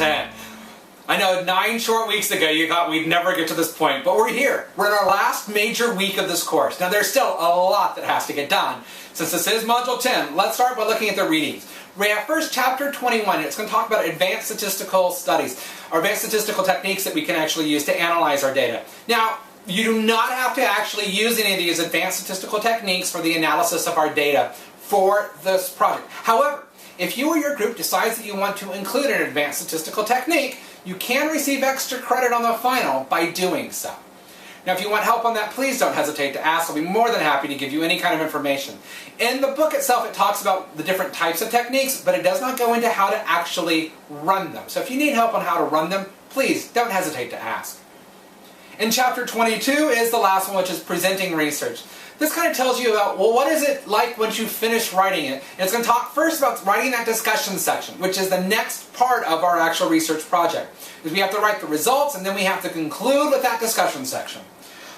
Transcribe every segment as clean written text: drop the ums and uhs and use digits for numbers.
10. I know 9 short weeks ago you thought we'd never get to this point, but we're here. We're in our last major week of this course. Now there's still a lot that has to get done. Since this is Module 10, let's start by looking at the readings. We have first chapter 21. It's going to talk about advanced statistical studies, or advanced statistical techniques that we can actually use to analyze our data. Now, you do not have to actually use any of these advanced statistical techniques for the analysis of our data for this project. However, if you or your group decides that you want to include an advanced statistical technique, you can receive extra credit on the final by doing so. Now, if you want help on that, please don't hesitate to ask. I'll be more than happy to give you any kind of information. In the book itself, it talks about the different types of techniques, but it does not go into how to actually run them. So if you need help on how to run them, please don't hesitate to ask. In chapter 22 is the last one, which is presenting research. This kind of tells you about, well, what is it like once you finish writing it? And it's going to talk first about writing that discussion section, which is the next part of our actual research project. Because we have to write the results, and then we have to conclude with that discussion section.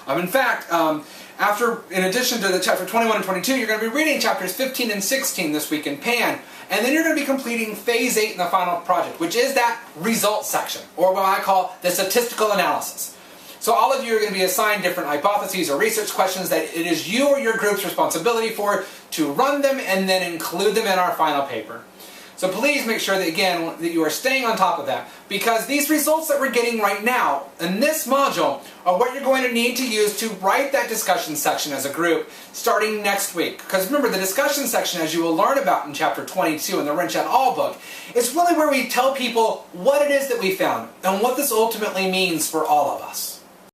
In fact, in addition to the chapter 21 and 22, you're going to be reading chapters 15 and 16 this week in PAN. And then you're going to be completing phase 8 in the final project, which is that results section, or what I call the statistical analysis. So all of you are going to be assigned different hypotheses or research questions that it is you or your group's responsibility for to run them and then include them in our final paper. So please make sure that, again, that you are staying on top of that, because these results that we're getting right now in this module are what you're going to need to use to write that discussion section as a group starting next week. Because remember, the discussion section, as you will learn about in chapter 22 in the Wrench et al. Book, is really where we tell people what it is that we found and what this ultimately means for all of us.